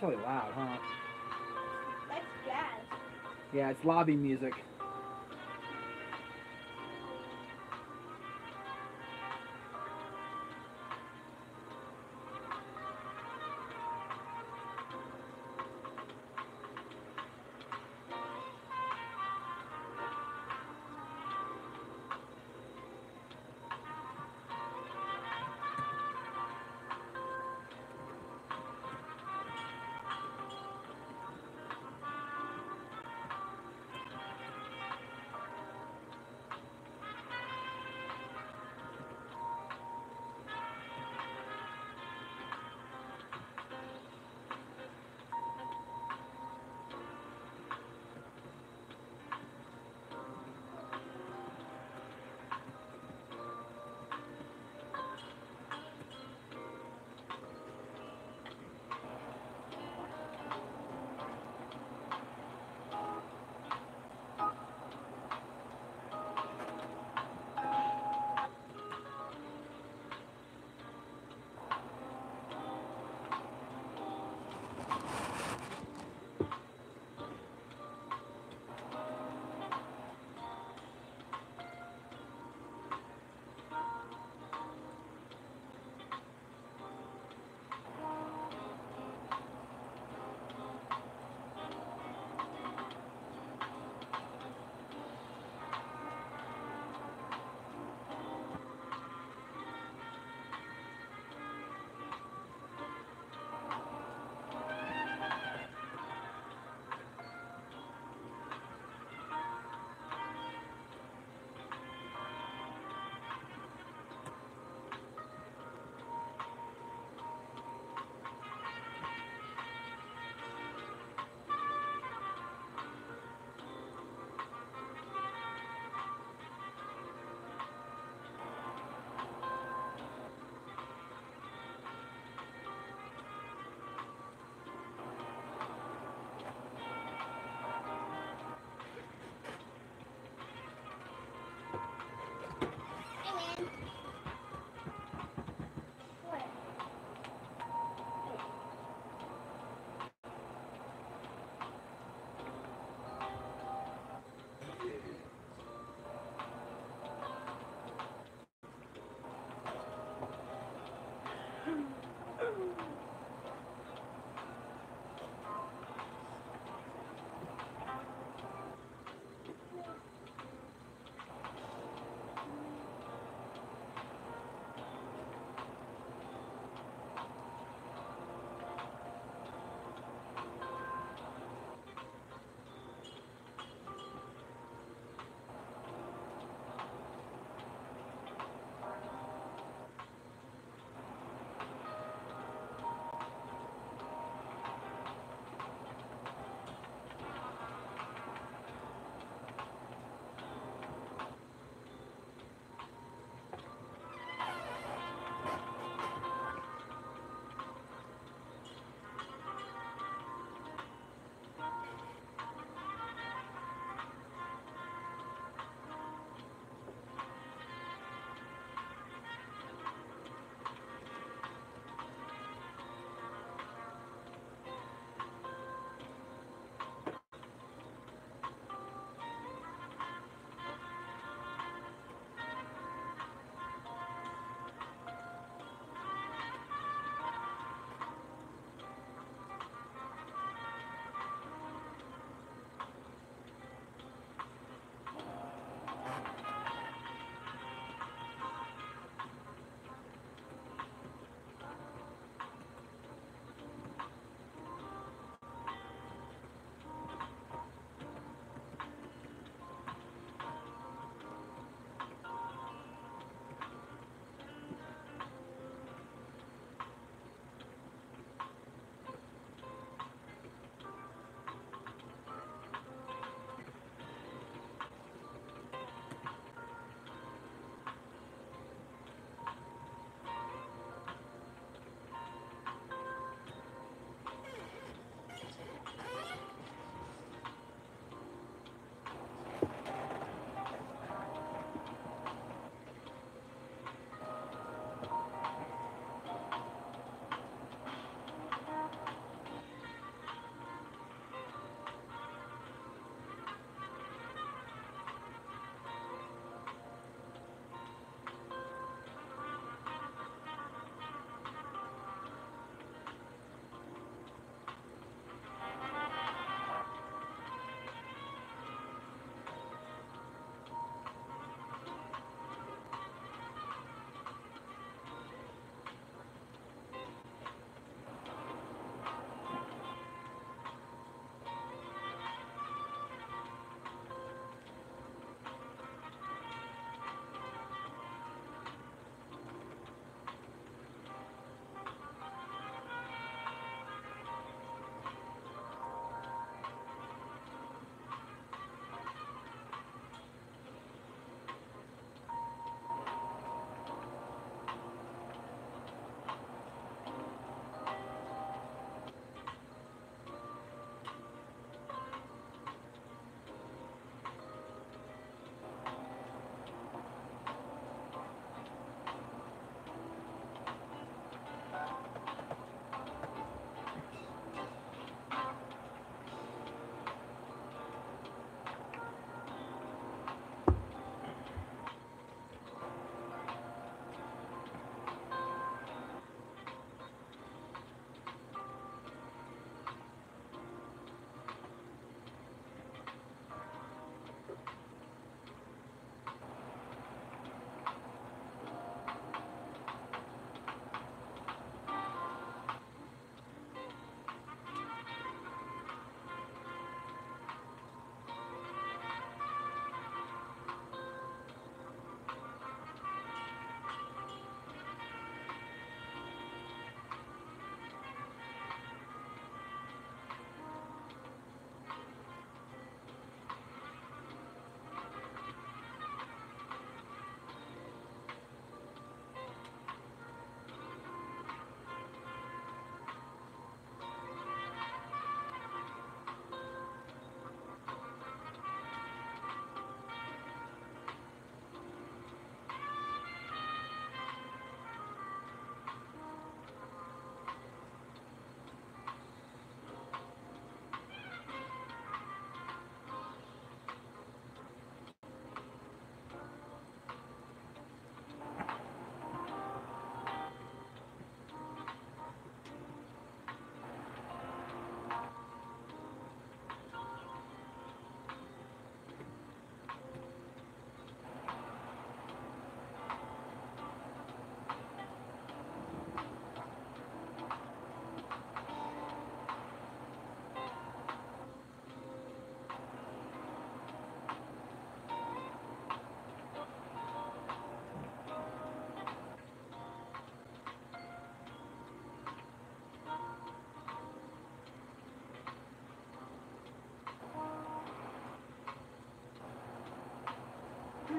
really loud, huh? That's jazz. Yeah, it's lobby music.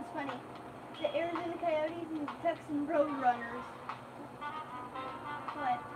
it's funny. The Arizona Coyotes and the Texan Roadrunners. What?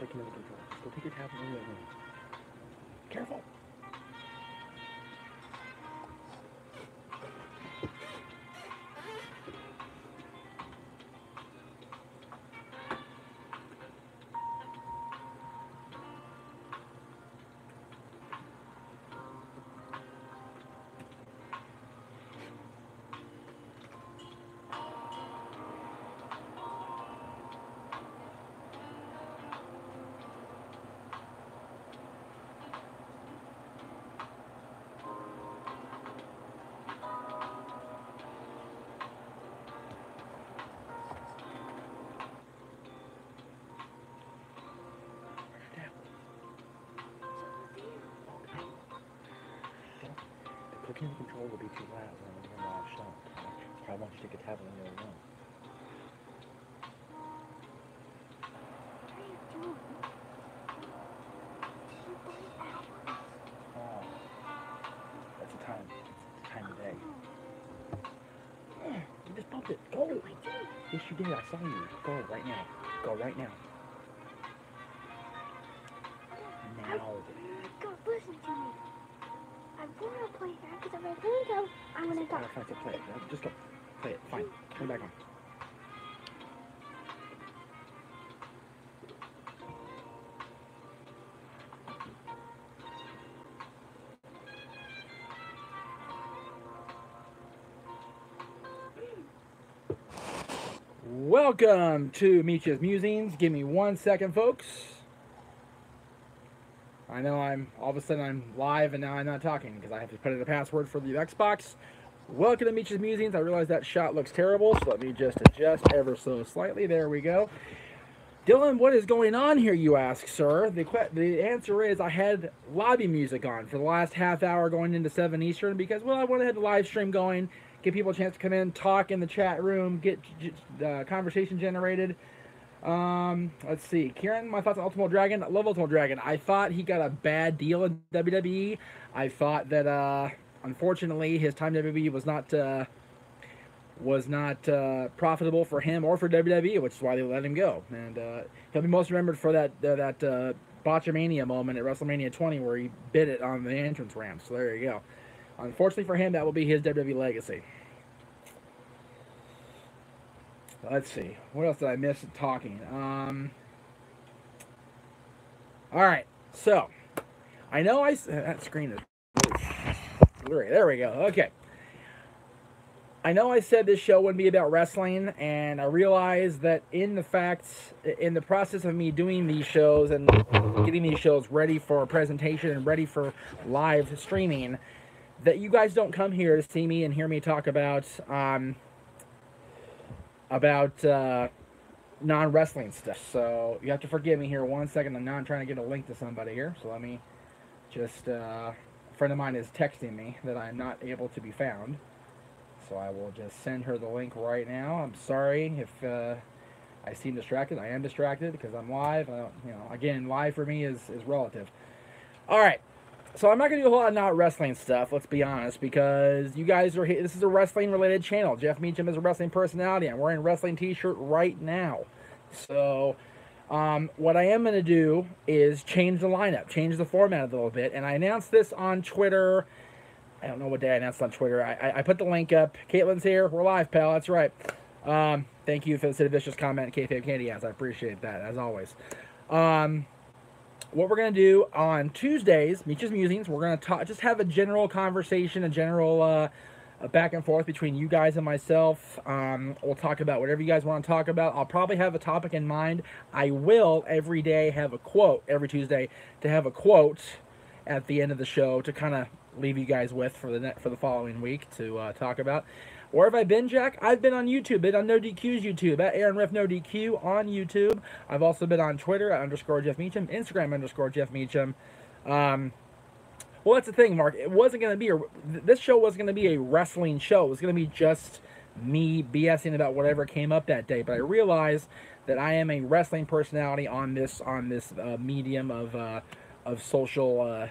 clicking in the control. Just go take your tablet in the room. Careful. Clicking the control will be too loud when you're not shot. I want you to take a tablet in the other room. Oh, that's the time. It's the time of day. You just bumped it. Go. Yes, you did. I saw you. Go right now. Go right now. Now. God, listen to me. I want to play that because if I don't go, I'm going to die. Fine, play it. Just go. Play it. Fine. Come back on. Welcome to MEACH'S Musings. Give me 1 second, folks. I know all of a sudden I'm live and now I'm not talking because I have to put in a password for the Xbox. Welcome to MEACH'S Musings. I realize that shot looks terrible, so let me just adjust ever so slightly. There we go. Dylan, what is going on here, you ask, sir? The answer is I had lobby music on for the last half hour going into 7 Eastern because, well, I wanted to have the live stream going, give people a chance to come in, talk in the chat room, get conversation generated. Let's see. Kieran, my thoughts on Ultimate Dragon. I love Ultimate Dragon. I thought he got a bad deal in WWE. I thought that, unfortunately, his time in WWE was not profitable for him or for WWE, which is why they let him go. And he'll be most remembered for that Botchamania moment at WrestleMania 20 where he bit it on the entrance ramp. So there you go. Unfortunately for him, that will be his WWE legacy. Let's see. What else did I miss talking? All right. So, I know that screen is blurry. There we go. Okay. I know I said this show wouldn't be about wrestling, and I realized that in the process of me doing these shows and getting these shows ready for presentation and ready for live streaming, that you guys don't come here to see me and hear me talk about non-wrestling stuff. So you have to forgive me here 1 second. I'm now trying to get a link to somebody here. So let me just, a friend of mine is texting me that I'm not able to be found. So I will just send her the link right now. I'm sorry if I seem distracted. I am distracted because I'm live. Again, live for me is relative. All right. So I'm not going to do a whole lot of not wrestling stuff, let's be honest, because you guys are here. This is a wrestling-related channel. Jeff Meacham is a wrestling personality. I'm wearing a wrestling t-shirt right now. So what I am going to do is change the lineup, change the format a little bit, and I announced this on Twitter. I don't know what day I announced on Twitter. I put the link up. Caitlin's here. We're live, pal. That's right. Thank you for the vicious comment, Kayfabe Candy Ass. I appreciate that, as always. What we're going to do on Tuesdays, MEACH'S Musings, we're going to just have a general conversation, a general back and forth between you guys and myself. We'll talk about whatever you guys want to talk about. I'll probably have a topic in mind. I will every day have a quote, every Tuesday, to have a quote at the end of the show to kind of leave you guys with for the following week to talk about. Where have I been, Jack? I've been on YouTube, been on No DQ's YouTube, at Aaron Riff No DQ on YouTube. I've also been on Twitter, at _Jeff Meacham, Instagram, _Jeff Meacham. Well, that's the thing, Mark. It wasn't going to be this show wasn't going to be a wrestling show. It was going to be just me BSing about whatever came up that day. But I realized that I am a wrestling personality on this medium of social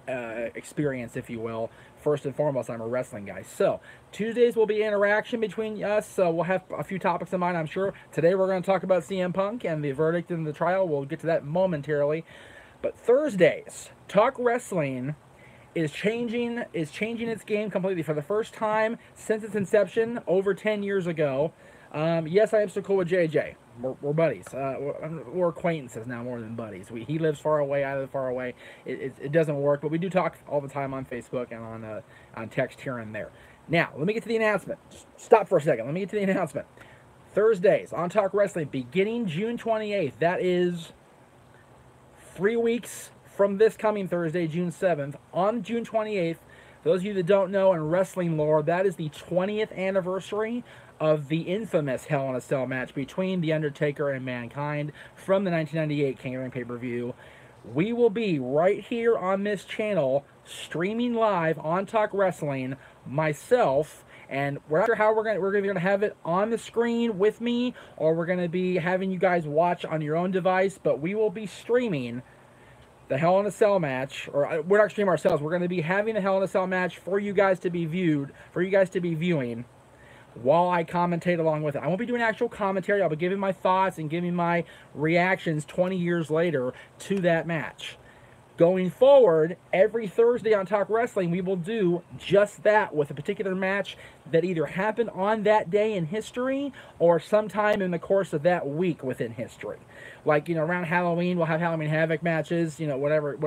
experience, if you will. First and foremost, I'm a wrestling guy. So Tuesdays will be interaction between us. So we'll have a few topics in mind, I'm sure. Today we're going to talk about CM Punk and the verdict in the trial. We'll get to that momentarily. But Thursdays, Talk Wrestling is changing its game completely for the first time since its inception over 10 years ago. Yes, I am so cool with JJ. We're buddies. We're acquaintances now more than buddies. He lives far away. I live far away. It doesn't work, but we do talk all the time on Facebook and on text here and there. Now, let me get to the announcement. Just stop for a second. Let me get to the announcement. Thursdays on Talk Wrestling beginning June 28th. That is 3 weeks from this coming Thursday, June 7th. On June 28th, those of you that don't know in wrestling lore, that is the 20th anniversary of the infamous Hell in a Cell match between The Undertaker and Mankind from the 1998 King of the Ring pay-per-view. We will be right here on this channel streaming live on Talk Wrestling, myself, and we're not sure how we're going to have it on the screen with me, or we're going to be having you guys watch on your own device, but we will be streaming the Hell in a Cell match, or we're not streaming ourselves. We're going to be having the Hell in a Cell match for you guys to be viewing while I commentate along with it. I won't be doing actual commentary. I'll be giving my thoughts and giving my reactions 20 years later to that match. Going forward, every Thursday on Talk Wrestling, we will do just that with a particular match that either happened on that day in history or sometime in the course of that week within history. Like, around Halloween, we'll have Halloween Havoc matches, whatever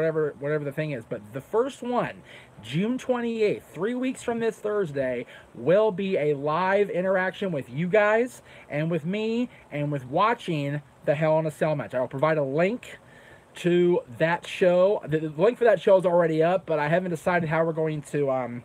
the thing is. But the first one, June 28th, 3 weeks from this Thursday, will be a live interaction with you guys and with me and with watching the Hell in a Cell match. I will provide a link to that show. The link for that show is already up, but I haven't decided how we're going to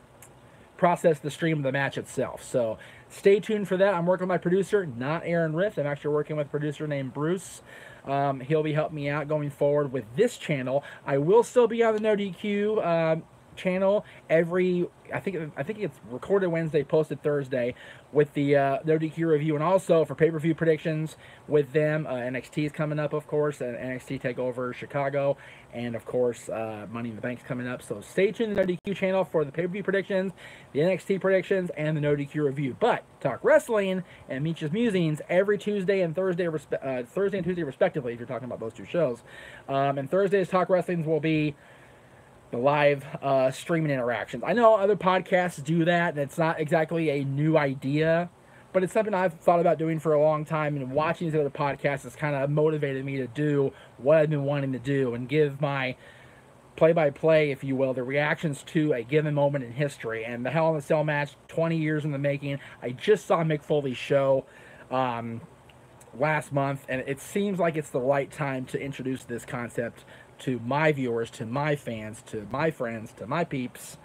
process the stream of the match itself. So stay tuned for that. I'm working with my producer, not Aaron Rift. I'm actually working with a producer named Bruce. He'll be helping me out going forward with this channel. I will still be on the No DQ channel every, I think it's recorded Wednesday, posted Thursday, with the No DQ review, and also for pay-per-view predictions with them. NXT is coming up, of course, and NXT TakeOver Chicago, and of course Money in the Bank's coming up. So stay tuned to the No DQ channel for the pay-per-view predictions, the NXT predictions, and the No DQ review. But Talk Wrestling and MEACH'S Musings every Tuesday and Thursday, Thursday and Tuesday respectively, if you're talking about those two shows. And Thursday's Talk Wrestlings will be the live streaming interactions. I know other podcasts do that, and it's not exactly a new idea, but it's something I've thought about doing for a long time, and watching these other podcasts has kind of motivated me to do what I've been wanting to do and give my play-by-play, if you will, the reactions to a given moment in history. And the Hell in a Cell match, 20 years in the making. I just saw Mick Foley's show last month, and it seems like it's the right time to introduce this concept to my viewers, to my fans, to my friends, to my peeps,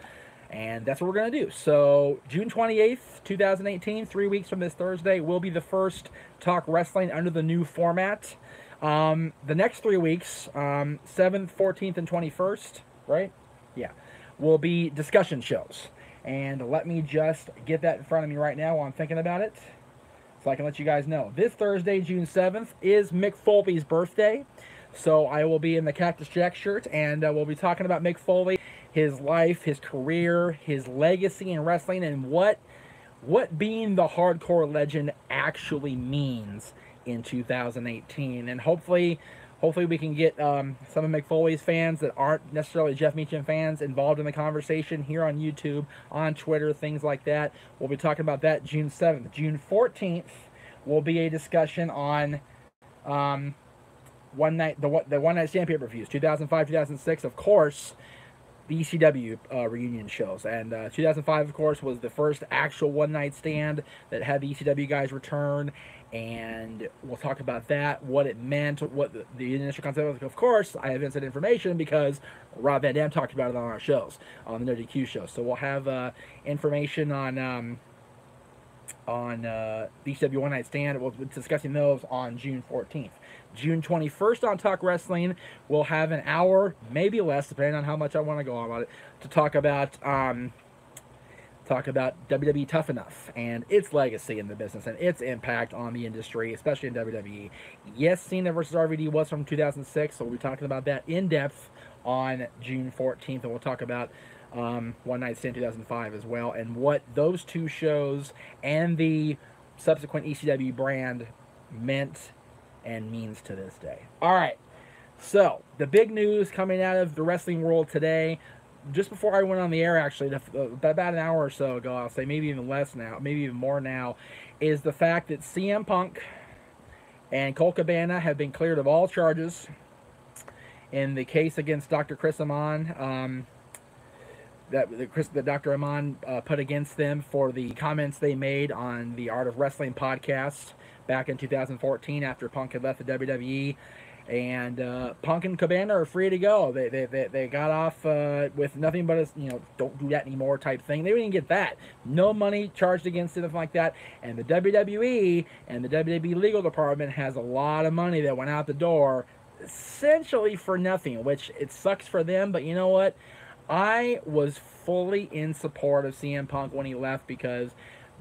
and that's what we're going to do. So June 28th, 2018, 3 weeks from this Thursday, will be the first Talk Wrestling under the new format. The next 3 weeks, 7th, 14th, and 21st, right? Yeah, will be discussion shows. And let me just get that in front of me right now while I'm thinking about it, so I can let you guys know. This Thursday, June 7th, is Mick Foley's birthday. So I will be in the Cactus Jack shirt, and we'll be talking about Mick Foley, his life, his career, his legacy in wrestling, and what being the hardcore legend actually means in 2018. And hopefully we can get some of Mick Foley's fans that aren't necessarily Jeff Meacham fans involved in the conversation here on YouTube, on Twitter, things like that. We'll be talking about that June 7th. June 14th will be a discussion on the one night stand pay-per-views, 2005, 2006, of course, the ECW reunion shows. And 2005, of course, was the first actual one night stand that had the ECW guys return. And we'll talk about that, what it meant, what the initial concept was. Of course, I have inside information because Rob Van Dam talked about it on our shows, on the No DQ show. So we'll have information on the ECW one night stand. We'll be discussing those on June 14th. June 21st on Talk Wrestling, we'll have an hour, maybe less, depending on how much I want to go on about it, to talk about WWE Tough Enough and its legacy in the business and its impact on the industry, especially in WWE. Yes, Cena versus RVD was from 2006, so we'll be talking about that in depth on June 14th, and we'll talk about One Night Stand 2005 as well, and what those two shows and the subsequent ECW brand meant and means to this day. All right, so the big news coming out of the wrestling world today, just before I went on the air, actually, about an hour or so ago, I'll say maybe even less now, maybe even more now, is the fact that CM Punk and Colt Cabana have been cleared of all charges in the case against Dr. Chris Amon, that Dr. Amon put against them for the comments they made on the Art of Wrestling podcast back in 2014 after Punk had left the WWE. And Punk and Cabana are free to go. They got off with nothing but a don't do that anymore type thing. They didn't get that. No money charged against it, anything like that. And the WWE and the WWE legal department has a lot of money that went out the door essentially for nothing, which it sucks for them. But you know what? I was fully in support of CM Punk when he left because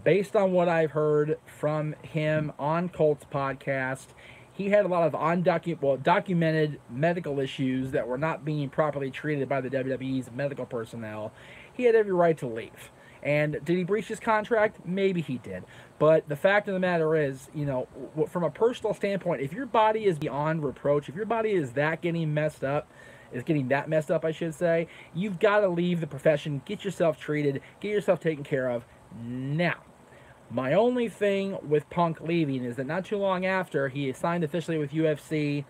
based on what I've heard from him on Colt's podcast, he had a lot of documented medical issues that were not being properly treated by the WWE's medical personnel. He had every right to leave. And did he breach his contract? Maybe he did. But the fact of the matter is, from a personal standpoint, if your body is beyond reproach, if your body is getting that messed up, I should say, you've got to leave the profession, get yourself treated, get yourself taken care of now. My only thing with Punk leaving is that not too long after, he signed officially with UFC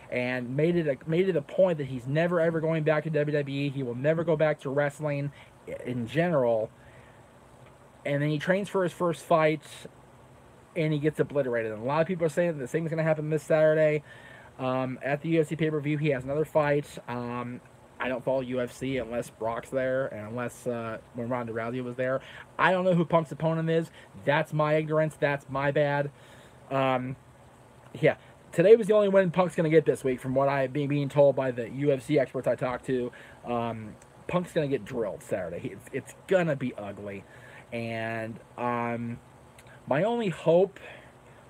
and made it a point that he's never ever going back to WWE. He will never go back to wrestling in general. And then he trains for his first fight, and he gets obliterated. And a lot of people are saying that the same is going to happen this Saturday at the UFC pay-per-view. He has another fight. I don't follow UFC unless Brock's there and unless when Ronda Rousey was there. I don't know who Punk's opponent is. That's my ignorance. That's my bad. Yeah, today was the only win Punk's going to get this week from what I've been being told by the UFC experts I talked to. Punk's going to get drilled Saturday. It's going to be ugly. And my only hope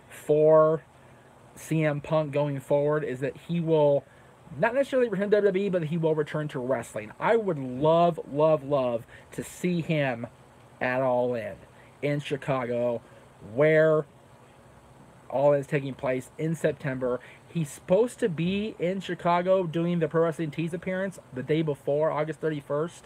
for CM Punk going forward is that he will not necessarily return to WWE, but he will return to wrestling. I would love, love, love to see him at All in Chicago, where All In is taking place in September. He's supposed to be in Chicago doing the Pro Wrestling Tees appearance the day before, August 31st.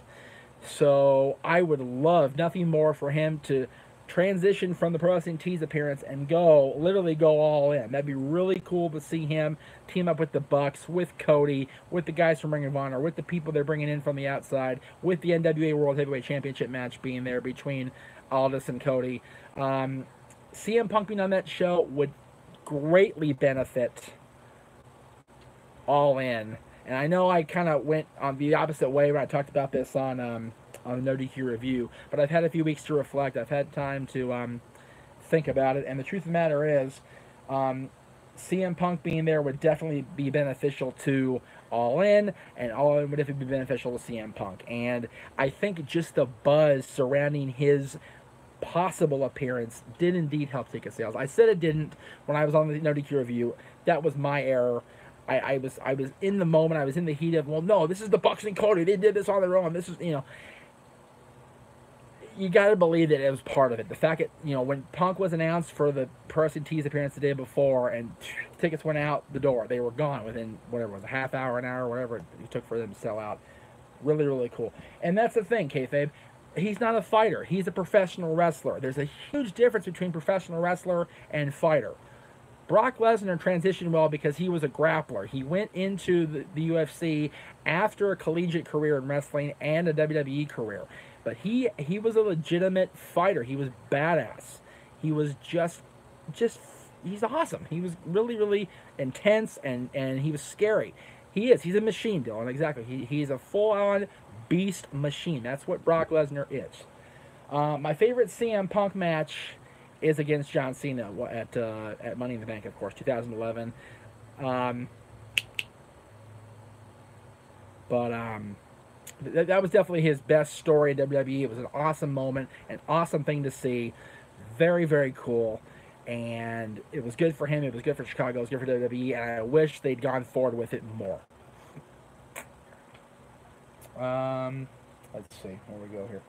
So I would love nothing more for him to transition from the Pro Wrestling Tees appearance and literally go all in. That'd be really cool to see him team up with the Bucks, with Cody, with the guys from Ring of Honor, with the people they're bringing in from the outside, with the NWA World Heavyweight Championship match being there between Aldis and Cody. CM Punk being on that show would greatly benefit All In. And I know I kind of went on the opposite way when I talked about this on the No DQ review, but I've had a few weeks to reflect. I've had time to think about it, and the truth of the matter is, CM Punk being there would definitely be beneficial to All In, and All In would definitely be beneficial to CM Punk. And I think just the buzz surrounding his possible appearance did indeed help ticket sales. I said it didn't when I was on the No DQ review. That was my error. I was in the moment. I was in the heat of, well, no, this is the Bucks and Cody. They did this on their own. This is, you got to believe that it was part of it. The fact that, when Punk was announced for the Pro Wrestling Tees appearance the day before and tickets went out the door, they were gone within whatever it was, a half hour, an hour, whatever it took for them to sell out. Really, really cool. And that's the thing, kayfabe. He's not a fighter. He's a professional wrestler. There's a huge difference between professional wrestler and fighter. Brock Lesnar transitioned well because he was a grappler. He went into the UFC after a collegiate career in wrestling and a WWE career. But he was a legitimate fighter. He was badass. He was just he's awesome. He was really, really intense and he was scary. He's a machine, Dylan, exactly. He's a full-on beast machine. That's what Brock Lesnar is. My favorite CM Punk match is against John Cena at Money in the Bank, of course, 2011. That was definitely his best story in WWE. It was an awesome moment, an awesome thing to see. Very, very cool. And it was good for him. It was good for Chicago. It was good for WWE. And I wish they'd gone forward with it more. Let's see where we go here.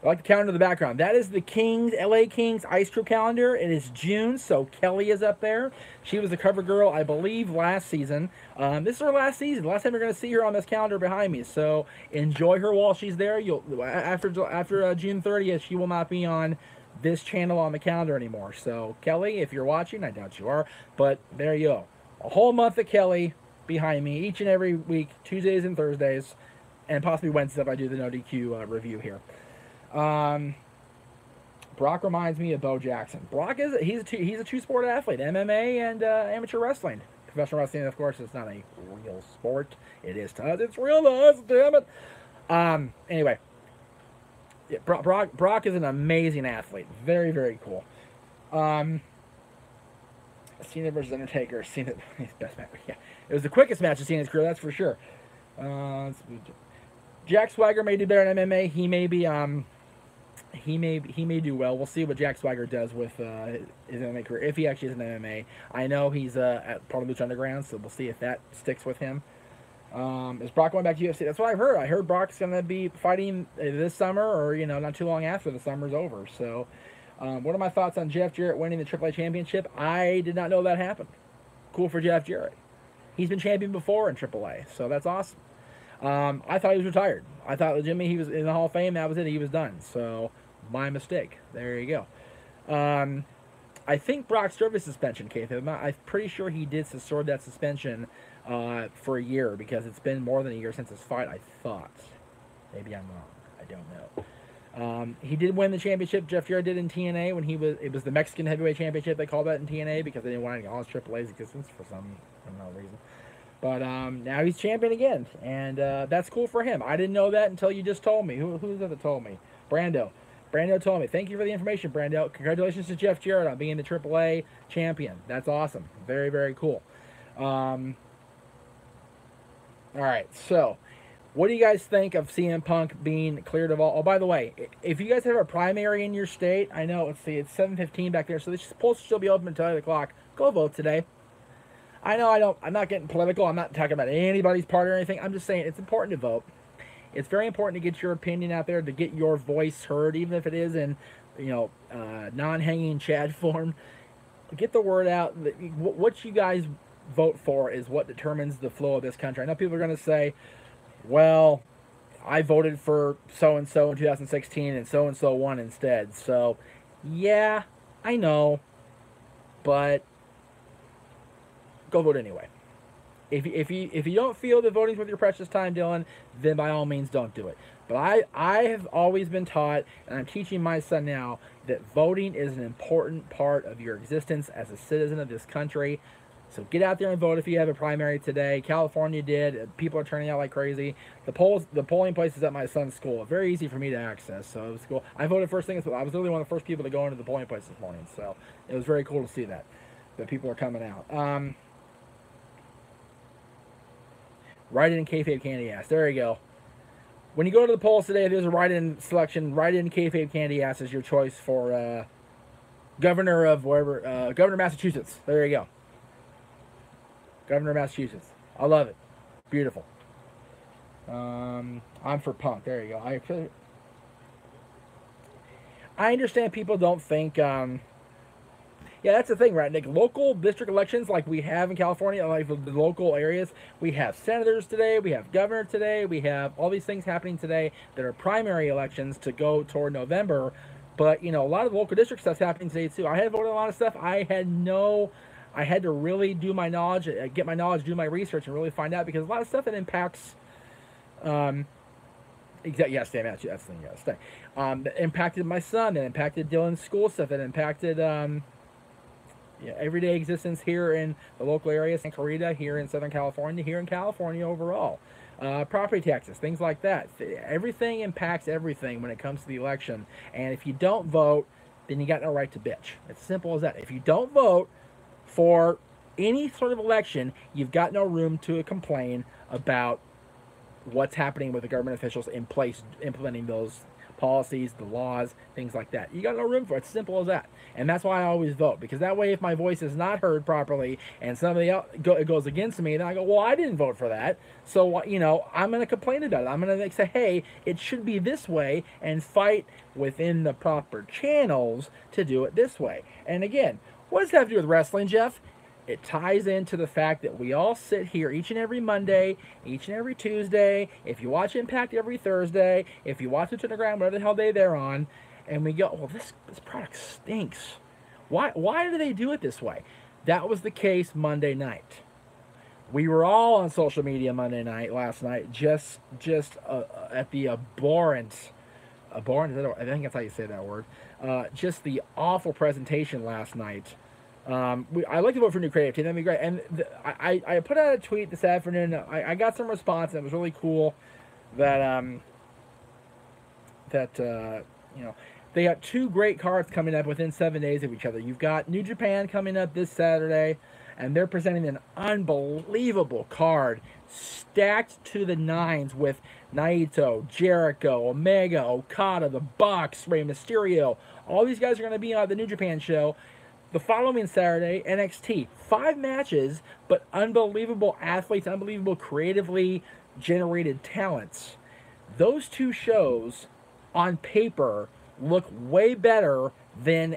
I like the calendar in the background. That is the Kings, LA Kings Ice Crew calendar. It is June, so Kelly is up there. She was the cover girl, I believe, last season. This is her last season. Last time you're going to see her on this calendar behind me. So enjoy her while she's there. You'll after June 30th, she will not be on this channel on the calendar anymore. So Kelly, if you're watching, I doubt you are, but there you go. A whole month of Kelly behind me each and every week, Tuesdays and Thursdays, and possibly Wednesdays if I do the No DQ review here. Brock reminds me of Bo Jackson. Brock he's a two-sport athlete, MMA and amateur wrestling. Professional wrestling, of course, is not a real sport. It is to us. It's real to us, damn it. Anyway, yeah, Brock is an amazing athlete. Very, very cool. Cena versus Undertaker. Cena, his best match. Yeah, it was the quickest match of Cena's career, that's for sure. Jack Swagger may do better in MMA. He may be he may do well. We'll see what Jack Swagger does with his MMA career, if he actually is in MMA. I know he's at part of Lucha Underground, so we'll see if that sticks with him. Is Brock going back to UFC? That's what I've heard. I heard Brock's going to be fighting this summer, or not too long after the summer's over. So, what are my thoughts on Jeff Jarrett winning the AAA championship? I did not know that happened. Cool for Jeff Jarrett. He's been champion before in AAA, so that's awesome. I thought he was retired. I thought legitimately he was in the Hall of Fame. That was it. He was done. So, my mistake. There you go. I think Brock served his suspension, Keith. I'm pretty sure he did serve that suspension for a year, because it's been more than a year since his fight, I thought. Maybe I'm wrong. I don't know. He did win the championship. Jeff Jarrett did in TNA when it was the Mexican Heavyweight Championship. They called that in TNA because they didn't want to acknowledge AAA's existence for some unknown reason. But now he's champion again, and that's cool for him. I didn't know that until you just told me. Who's that told me? Brando. Brando told me. Thank you for the information, Brando. Congratulations to Jeff Jarrett on being the AAA champion. That's awesome. Very, very cool. All right, so what do you guys think of CM Punk being cleared of all? Oh, by the way, if you guys have a primary in your state, I know, let's see, it's 7:15 back there, so this polls will still be open until 8 o'clock. Go vote today. I know I'm not getting political. I'm not talking about anybody's party or anything. I'm just saying it's important to vote. It's very important to get your opinion out there, to get your voice heard, even if it is in, non-hanging Chad form. Get the word out. What you guys vote for is what determines the flow of this country. I know people are going to say, well, I voted for so-and-so in 2016 and so-and-so won instead. So, yeah, I know, but go vote anyway. If you don't feel that voting's worth your precious time, Dylan, then by all means don't do it. But I have always been taught, and I'm teaching my son now, that voting is an important part of your existence as a citizen of this country. So get out there and vote if you have a primary today. California did. People are turning out like crazy. The polling place is at my son's school. Very easy for me to access, so it was cool. I voted first thing. I was literally one of the first people to go into the polling place this morning, so it was very cool to see that people are coming out. Write-in kayfabe candy ass. There you go. When you go to the polls today, there's a write-in selection. Write-in kayfabe candy ass is your choice for governor of wherever. Governor of Massachusetts. There you go. Governor of Massachusetts. I love it. Beautiful. I'm for Punk. There you go. I understand people don't think. Yeah, that's the thing, right, Nick? Local district elections like we have in California, like the local areas, we have senators today, we have governor today, we have all these things happening today that are primary elections to go toward November. But, a lot of the local district stuff's happening today, too. I had voted on a lot of stuff. I had to really do my knowledge, get my knowledge, do my research, and really find out, because a lot of stuff that impacts, yes, damn it, that's the thing, yes, that impacted my son, that impacted Dylan's school stuff, that impacted, everyday existence here in the local area, Santa Clarita, here in Southern California, here in California overall. Property taxes, things like that. Everything impacts everything when it comes to the election. And if you don't vote, then you got no right to bitch. It's simple as that. If you don't vote for any sort of election, you've got no room to complain about what's happening with the government officials in place implementing those policies, the laws, things like that. You got no room for it. It's simple as that. And that's why I always vote, because that way, if my voice is not heard properly and somebody else goes against me, then I go, well, I didn't vote for that. So, you know, I'm going to complain about it. I'm going to say, hey, it should be this way, and fight within the proper channels to do it this way. And again, what does that have to do with wrestling, Jeff? It ties into the fact that we all sit here each and every Monday, each and every Tuesday. If you watch Impact every Thursday, if you watch the Underground, whatever the hell day they're on, and we go, well, this product stinks. Why do they do it this way? That was the case Monday night. We were all on social media Monday night, last night, just at the abhorrent, I think that's how you say that word, just the awful presentation last night. I'd like to vote for new creative team. That'd be great. And I put out a tweet this afternoon. I got some response, and it was really cool that you know, they got 2 great cards coming up within 7 days of each other. You've got New Japan coming up this Saturday, and they're presenting an unbelievable card stacked to the nines with Naito, Jericho, Omega, Okada, the Bucks, Rey Mysterio. All these guys are going to be on the New Japan show. The following Saturday, NXT. 5 matches, but unbelievable athletes, unbelievable creatively generated talents. Those 2 shows on paper look way better than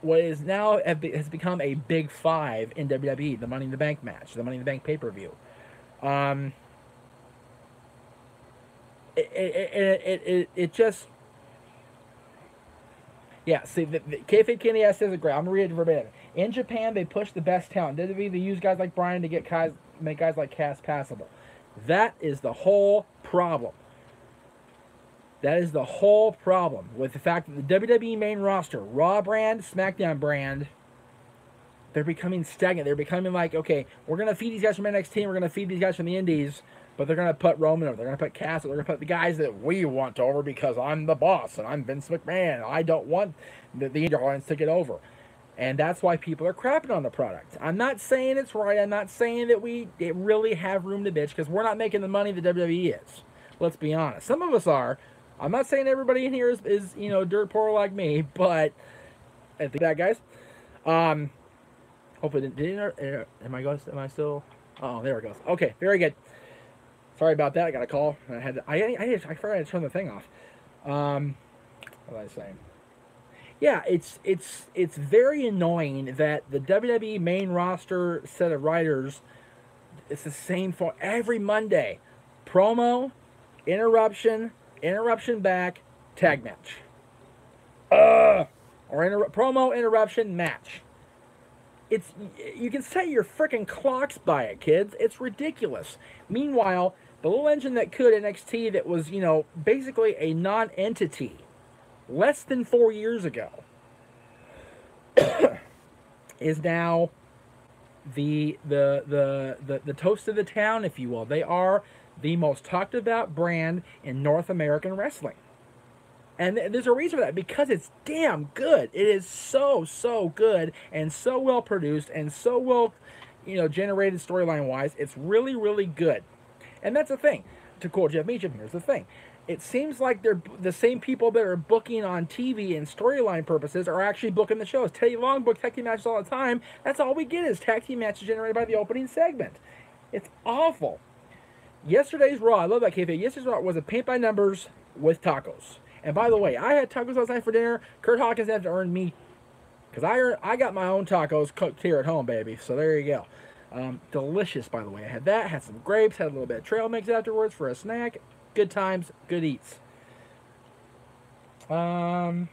what is now has become a big 5 in WWE, the Money in the Bank match, the Money in the Bank pay-per-view. It just... Yeah, see, the Kayfabe Kenny says it great. I'm going to read it verbatim. In Japan, they push the best talent. WWE, they use guys like Bryan to make guys like Cass passable. That is the whole problem. That is the whole problem with the fact that the WWE main roster, Raw brand, SmackDown brand, they're becoming stagnant. They're becoming like, okay, we're going to feed these guys from NXT, we're going to feed these guys from the Indies, but they're going to put Roman over, they're going to put Cass over, they're going to put the guys that we want over because I'm the boss and I'm Vince McMahon. I don't want the Indians to get over. And that's why people are crapping on the product. I'm not saying it's right. I'm not saying that we really have room to bitch, because we're not making the money that WWE is. Let's be honest. Some of us are. I'm not saying everybody in here is you know, dirt poor like me, but I think that, guys. Hopefully, am I still? Oh, there it goes. Okay, very good. Sorry about that. I got a call. I forgot to turn the thing off. What was I saying? Yeah, it's very annoying that the WWE main roster set of writers, it's the same for every Monday. Promo, interruption back, tag match. Promo, interruption, match. You can set your freaking clocks by it, kids. It's ridiculous. Meanwhile, the little engine that could, NXT, that was, you know, basically a non-entity less than 4 years ago, is now the toast of the town, if you will. They are the most talked about brand in North American wrestling. And there's a reason for that, because it's damn good. It is so good, and so well produced, and so well, you know, generated storyline-wise. It's really, really good. And that's the thing. To quote Jeff Meacham, here's the thing. It seems like they're the same people that are booking on TV and storyline purposes are actually booking the shows. Teddy Long booked tag team matches all the time. That's all we get is tag team matches generated by the opening segment. It's awful. Yesterday's Raw, I love that kayfabe. Yesterday's Raw was a paint by numbers with tacos. And by the way, I had tacos last night for dinner. Kurt Hawkins had to earn me, because I got my own tacos cooked here at home, baby. So there you go. Delicious, by the way. I had that, had some grapes, had a little bit of trail mix afterwards for a snack. Good times, good eats. I'm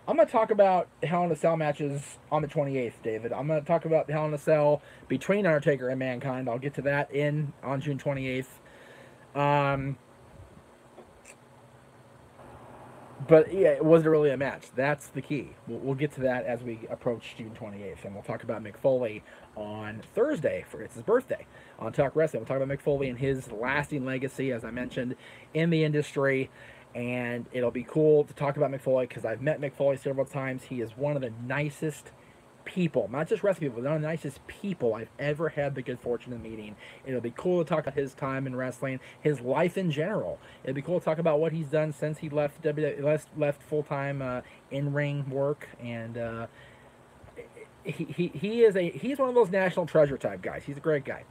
going to talk about the Hell in a Cell matches on the 28th, David. I'm going to talk about the Hell in a Cell between Undertaker and Mankind. I'll get to that on June 28th. But yeah, it wasn't really a match. That's the key. We'll get to that as we approach June 28th, and we'll talk about Mick Foley on Thursday for it's his birthday on Talk Wrestling. We'll talk about Mick Foley and his lasting legacy, as I mentioned, in the industry. And it'll be cool to talk about Mick Foley, because I've met Mick Foley several times. He is one of the nicest, people, not just wrestling people, they're the nicest people I've ever had the good fortune of meeting. It'll be cool to talk about his time in wrestling, his life in general. It'll be cool to talk about what he's done since he left left full time in ring work, and he's one of those national treasure type guys. He's a great guy.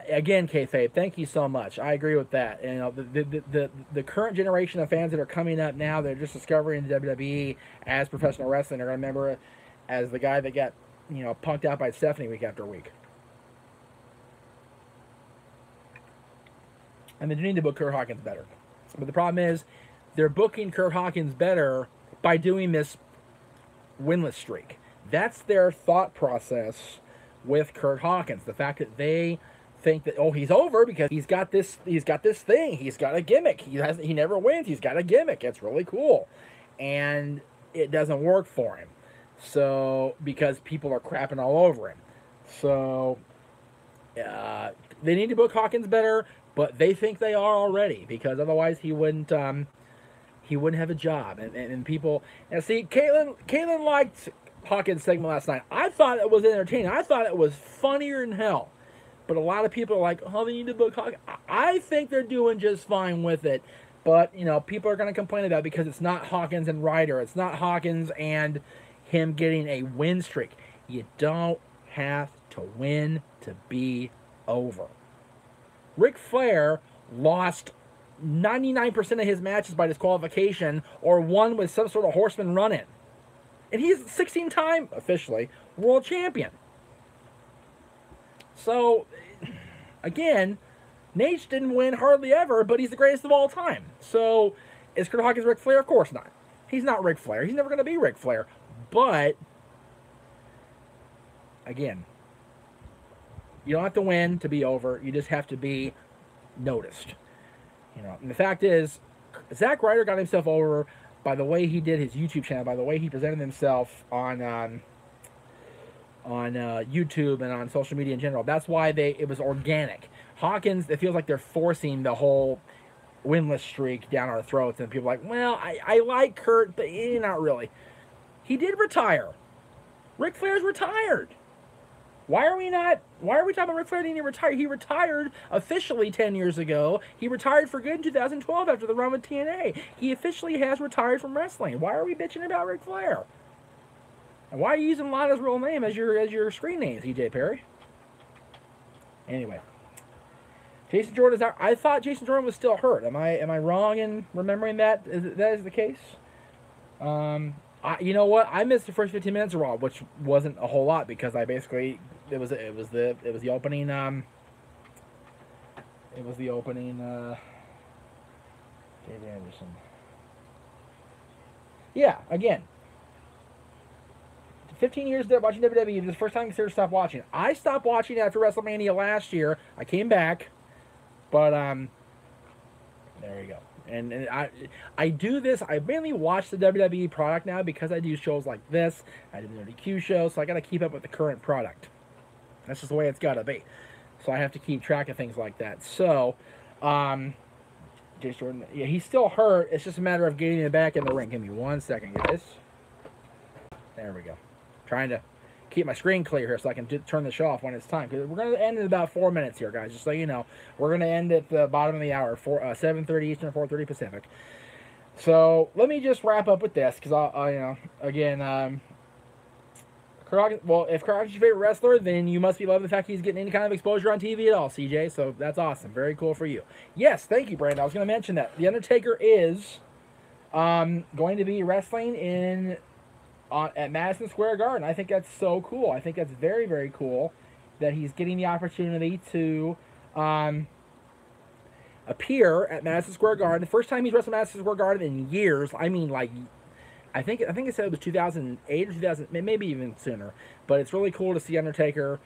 Again, kayfabe, thank you so much. I agree with that. You know, the current generation of fans that are coming up now, they're just discovering the WWE as professional wrestling. They're gonna remember it as the guy that got, you know, punked out by Stephanie week after week. And they do need to book Kurt Hawkins better. But the problem is, they're booking Kurt Hawkins better by doing this winless streak. That's their thought process with Kurt Hawkins. The fact that they think that, oh, he's over because he's got this thing, he's got a gimmick, he never wins, he's got a gimmick, it's really cool, and it doesn't work for him. So because people are crapping all over him, so they need to book Hawkins better, but they think they are already, because otherwise he wouldn't have a job, and people, and see, Caitlin liked Hawkins' segment last night. I thought it was entertaining. I thought it was funnier than hell. But a lot of people are like, oh, they need to book Hawkins. I think they're doing just fine with it. But, you know, people are going to complain about it because it's not Hawkins and Ryder. It's not Hawkins and him getting a win streak. You don't have to win to be over. Ric Flair lost 99% of his matches by disqualification or won with some sort of horseman run-in. And he's 16-time, officially, world champion. So, again, Nate didn't win hardly ever, but he's the greatest of all time. So, is Kurt Hawkins Ric Flair? Of course not. He's not Ric Flair. He's never going to be Ric Flair. But, again, you don't have to win to be over. You just have to be noticed. You know, and the fact is, Zack Ryder got himself over by the way he did his YouTube channel, by the way he presented himself on YouTube and on social media in general. That's why it was organic. Hawkins, it feels like they're forcing the whole winless streak down our throats, and people are like, well, I like Kurt, but not really. He did retire. Ric Flair's retired. Why are we talking about Ric Flair didn't retire? He retired officially 10 years ago. He retired for good in 2012 after the run with TNA. He officially has retired from wrestling. Why are we bitching about Ric Flair? And why are you using Lana's real name as your screen name, CJ Perry? Anyway, Jason Jordan is out. I thought Jason Jordan was still hurt. Am I wrong in remembering that? That is the case? You know what? I missed the first 15 minutes of Raw, which wasn't a whole lot because I basically it was the opening Dave Anderson. Yeah, again. 15 years watching WWE. This is the first time I considered stop watching. I stopped watching after WrestleMania last year. I came back, but there you go. And I do this. I mainly watch the WWE product now because I do shows like this. I do the Nerdy Q show, so I got to keep up with the current product. That's just the way it's got to be. So I have to keep track of things like that. So, Jason Jordan, yeah, he's still hurt. It's just a matter of getting him back in the ring. Give me 1 second, guys. There we go. Trying to keep my screen clear here so I can turn the show off when it's time. Because we're going to end in about 4 minutes here, guys. Just so you know, we're going to end at the bottom of the hour, 7:30 Eastern, 4:30 Pacific. So let me just wrap up with this because again, well, if Kurt Hawkins is your favorite wrestler, then you must be loving the fact he's getting any kind of exposure on TV at all, CJ. So that's awesome. Very cool for you. Yes, thank you, Brandon. I was going to mention that The Undertaker is going to be wrestling at Madison Square Garden. I think that's so cool. I think that's very, very cool that he's getting the opportunity to appear at Madison Square Garden. The first time he's wrestled Madison Square Garden in years. I mean, like, I think it said it was 2008 or 2000, maybe even sooner. But it's really cool to see Undertaker,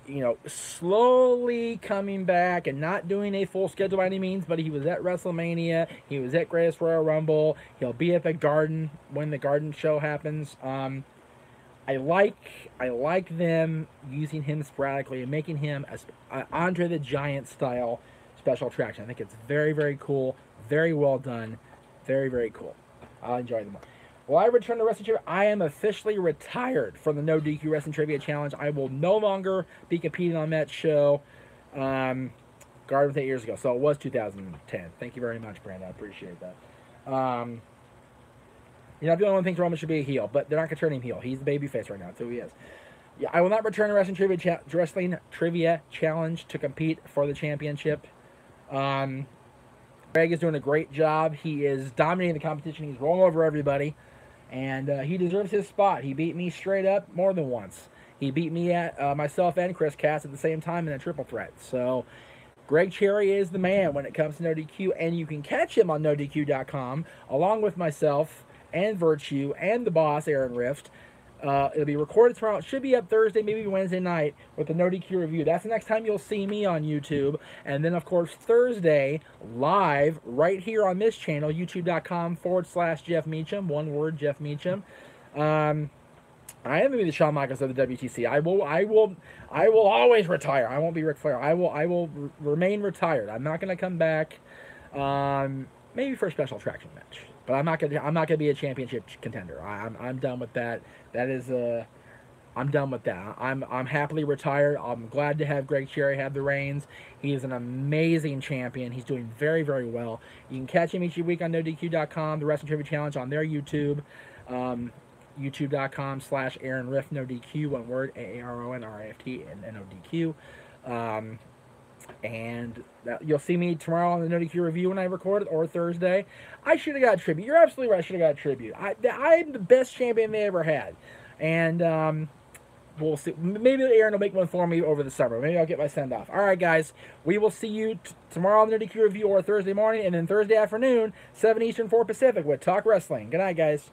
you know, slowly coming back and not doing a full schedule by any means, but he was at WrestleMania, he was at Greatest Royal Rumble, he'll be at the Garden when the Garden show happens. I like them using him sporadically and making him a Andre the Giant style special attraction. I think it's very, very cool, very well done, very, very cool. I'll enjoy them. Will I return to Wrestling Trivia? I am officially retired from the No DQ Wrestling Trivia Challenge. I will no longer be competing on that show. Guarded with 8 years ago, so it was 2010. Thank you very much, Brandon. I appreciate that. You know, the only one thinks Roman should be a heel, but they're not going to turn him heel. He's the babyface right now. That's who he is. Yeah, I will not return to Wrestling Trivia Challenge to compete for the championship. Greg is doing a great job. He is dominating the competition. He's rolling over everybody, and he deserves his spot. He beat me straight up more than once. He beat me at myself and Chris Cass at the same time in a triple threat. So Greg Cherry is the man when it comes to No DQ, and you can catch him on NoDQ.com along with myself and Virtue and the boss, Aaron Rift. It'll be recorded tomorrow. It should be up Thursday, maybe Wednesday night with the No DQ review. That's the next time you'll see me on YouTube. And then, of course, Thursday, live right here on this channel, youtube.com/Jeff Meacham. One word, Jeff Meacham. I am going to be the Shawn Michaels of the WTC. I will always retire. I won't be Ric Flair. I will remain retired. I'm not going to come back. Maybe for a special attraction match. But I'm not gonna be a championship contender. I'm done with that. I'm done with that. I'm happily retired. I'm glad to have Greg Cherry have the reins. He is an amazing champion. He's doing very, very well. You can catch him each week on NoDQ.com, the Wrestling Trivia Challenge on their YouTube. YouTube.com/Aaron Rift, No DQ, one word, AARONRIFT, and NODQ. And you'll see me tomorrow on the No DQ review when I record it, or Thursday. I should have got a tribute. You're absolutely right. I should have got a tribute. I'm the best champion they ever had. And we'll see. Maybe Aaron will make one for me over the summer. Maybe I'll get my send-off. All right, guys. We will see you tomorrow on the No DQ review, or Thursday morning, and then Thursday afternoon, 7 Eastern, 4 Pacific, with Talk Wrestling. Good night, guys.